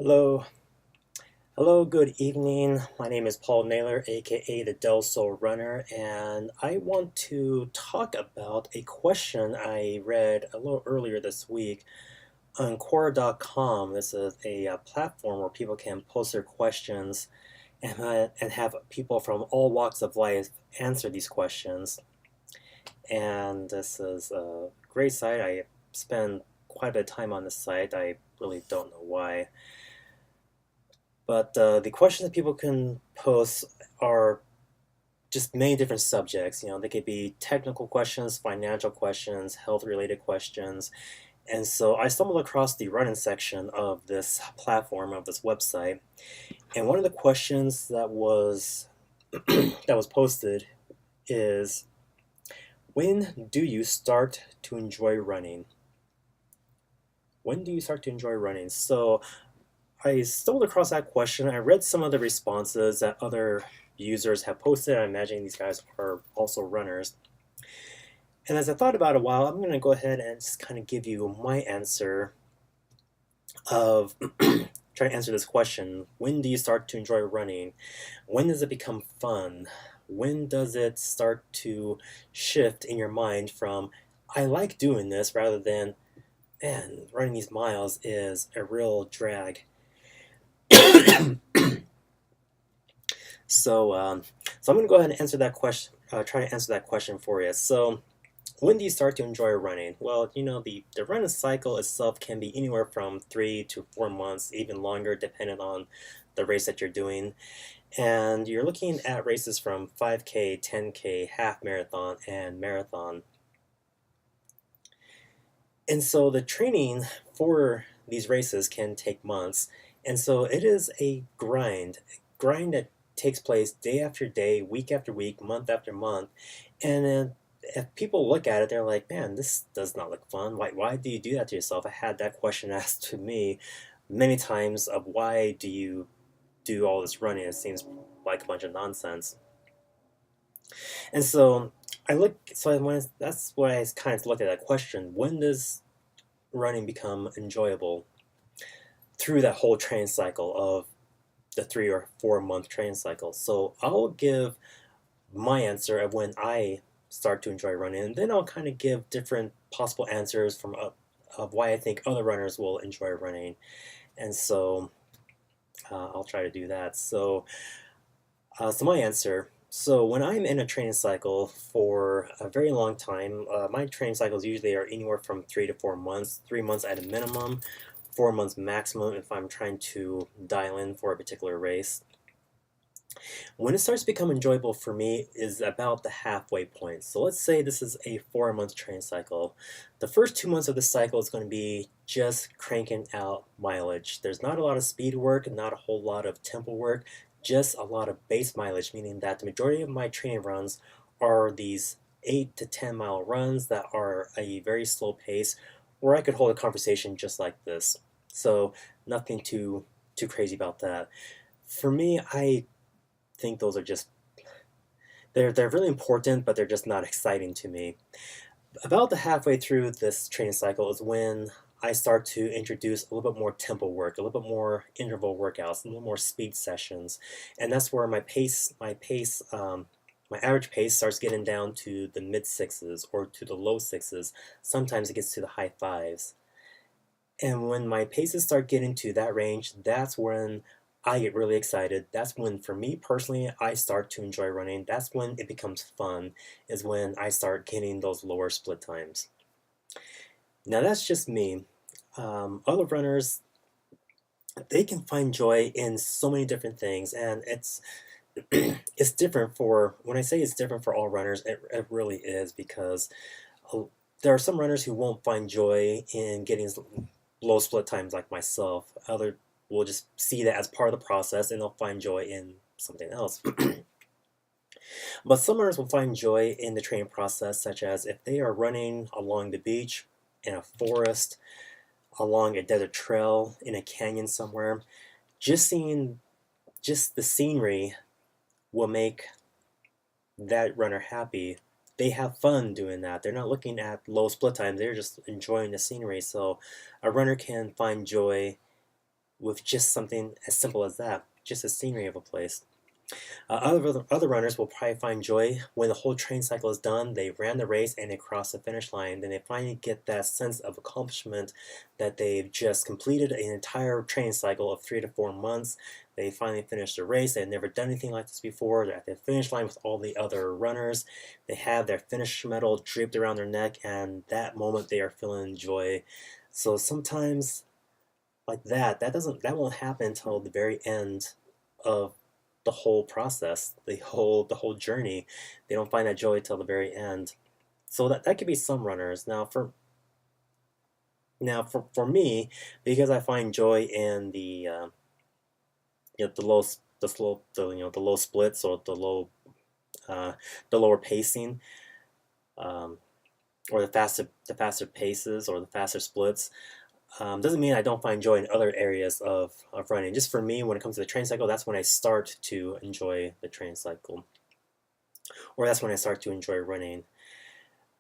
Hello, hello, good evening. My name is Paul Naylor, aka the Delsol Runner, and I want to talk about a question I read a little earlier this week on Quora.com. This is a platform where people can post their questions and have people from all walks of life answer these questions. And this is a great site. I spend quite a bit of time on this site. I really don't know why. But the questions that people can post are just many different subjects. They could be technical questions, financial questions, health-related questions. And so I stumbled across the running section of this platform, of this website. And one of the questions that was that was posted is, when do you start to enjoy running? When do you start to enjoy running? So I stumbled across that question. I read some of the responses that other users have posted. I imagine these guys are also runners. And as I thought about it a while, I'm going to go ahead and just kind of give you my answer of trying to answer this question. When do you start to enjoy running? When does it become fun? When does it start to shift in your mind from, I like doing this, rather than, man, running these miles is a real drag. So I'm going to go ahead and answer that question. Try to answer that question for you. So, when do you start to enjoy running? Well, the running cycle itself can be anywhere from 3 to 4 months, even longer, depending on the race that you're doing. And you're looking at races from 5K, 10K, half marathon, and marathon. And so the training for these races can take months. And so it is a grind that takes place day after day, week after week, month after month. And then if people look at it, they're like, man, this does not look fun. Why do you do that to yourself? I had that question asked to me many times of, why do you do all this running? It seems like a bunch of nonsense. And so that's why I kind of looked at that question. When does running become enjoyable? Through that whole training cycle of the 3 or 4 month training cycle. So I'll give my answer of when I start to enjoy running, and then I'll kind of give different possible answers of why I think other runners will enjoy running. And so I'll try to do that. So my answer. So when I'm in a training cycle for a very long time, my training cycles usually are anywhere from 3 to 4 months, 3 months at a minimum, 4 months maximum if I'm trying to dial in for a particular race. When it starts to become enjoyable for me is about the halfway point. So let's say this is a 4 month training cycle. The first 2 months of the cycle is going to be just cranking out mileage. There's not a lot of speed work, not a whole lot of tempo work, just a lot of base mileage, meaning that the majority of my training runs are these 8 to 10 mile runs that are a very slow pace, where I could hold a conversation just like this. So nothing too crazy about that. For me, I think those are just, they're really important, but they're just not exciting to me. About the halfway through this training cycle is when I start to introduce a little bit more tempo work, a little bit more interval workouts, a little more speed sessions, and that's where my average pace starts getting down to the mid sixes or to the low sixes. Sometimes it gets to the high fives. And when my paces start getting to that range, that's when I get really excited. That's when, for me personally, I start to enjoy running. That's when it becomes fun, is when I start getting those lower split times. Now, that's just me. Other runners, they can find joy in so many different things, and it's different for, when I say it's different for all runners, it really is, because uh, there are some runners who won't find joy in getting low split times like myself. Other will just see that as part of the process, and they'll find joy in something else. But some runners will find joy in the training process, such as if they are running along the beach, in a forest, along a desert trail, in a canyon somewhere. Just seeing just the scenery will make that runner happy. They have fun doing that. They're not looking at low split times, they're just enjoying the scenery. So a runner can find joy with just something as simple as that, just the scenery of a place. Other runners will probably find joy when the whole training cycle is done, they ran the race and they cross the finish line. Then they finally get that sense of accomplishment that they've just completed an entire training cycle of 3 to 4 months. They finally finished the race. They've never done anything like this before. They're at the finish line with all the other runners. They have their finish medal draped around their neck, and that moment they are feeling joy. So sometimes like that won't happen until the very end of the whole process, the whole journey. They don't find that joy till the very end. So that could be some runners. For me, because I find joy in the low the slow the low splits, or uh, the lower pacing, um, or the faster paces, or the faster splits. Doesn't mean I don't find joy in other areas of running. Just for me, when it comes to the training cycle, that's when I start to enjoy the training cycle, or that's when I start to enjoy running.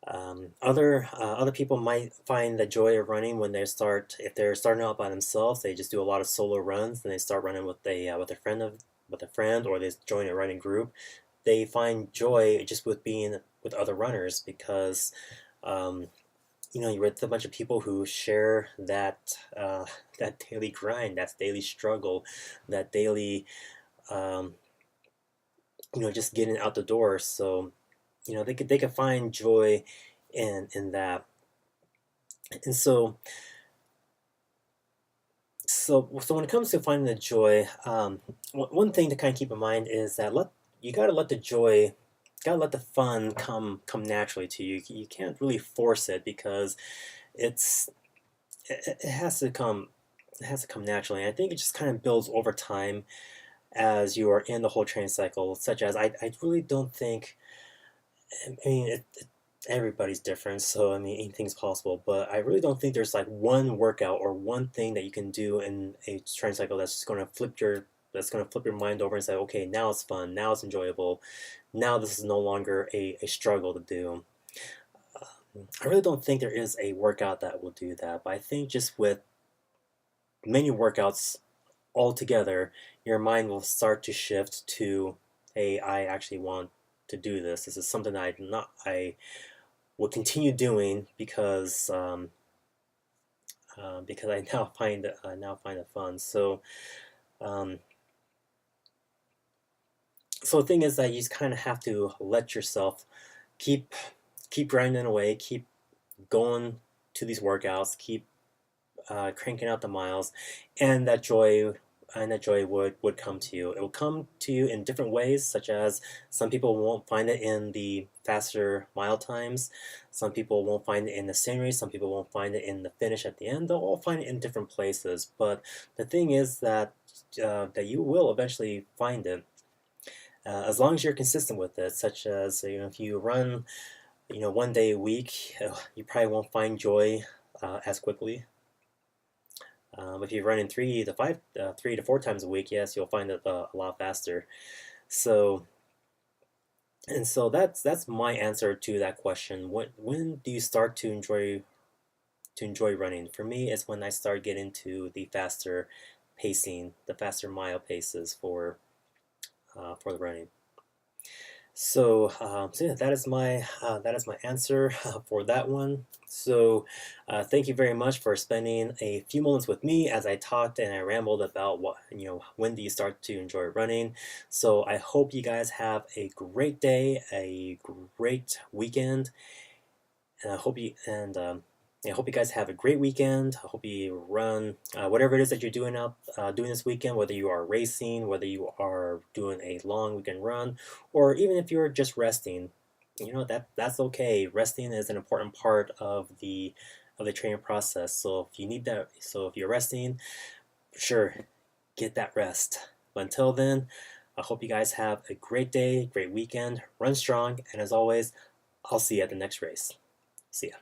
Other people might find the joy of running when if they're starting out by themselves. They just do a lot of solo runs, and they start running with a friend, or they join a running group. They find joy just with being with other runners, because um, you're with a bunch of people who share that daily grind, that daily struggle, that daily um, just getting out the door. So they could find joy in that. And so when it comes to finding the joy, one thing to kind of keep in mind is that you got to let the joy, gotta let the fun come naturally to you. You can't really force it, because it's it has to come naturally. And I think it just kind of builds over time as you are in the whole training cycle. Such as I really don't think. I mean, everybody's different, so I mean, anything's possible. But I really don't think there's like one workout or one thing that you can do in a training cycle that's going to flip your mind over and say, okay, now it's fun, now it's enjoyable, now this is no longer a struggle to do. I really don't think there is a workout that will do that, but I think just with many workouts all together, your mind will start to shift to, hey, I actually want to do this. This is something that I will continue doing, because I now find it fun. Um, so the thing is that you just kind of have to let yourself keep keep grinding away, keep going to these workouts, keep cranking out the miles, and that joy would come to you. It will come to you in different ways, such as some people won't find it in the faster mile times, some people won't find it in the scenery, some people won't find it in the finish at the end. They'll all find it in different places. But the thing is that you will eventually find it, as long as you're consistent with it. Such as, if you run, one day a week, you probably won't find joy as quickly. If you're running 3 to 4 times a week, yes, you'll find it a lot faster. So, that's my answer to that question. When do you start to enjoy running? For me, it's when I start getting to the faster pacing, the faster mile paces for the running. So yeah, that is my answer for that one. So thank you very much for spending a few moments with me as I talked and I rambled about when do you start to enjoy running. So I hope you guys have a great day, a great weekend, and I hope you guys have a great weekend. I hope you run whatever it is that you're doing this weekend, whether you are racing, whether you are doing a long weekend run, or even if you're just resting. That's okay. Resting is an important part of the training process. So if you're resting, sure, get that rest. But until then, I hope you guys have a great day, great weekend. Run strong, and as always, I'll see you at the next race. See ya.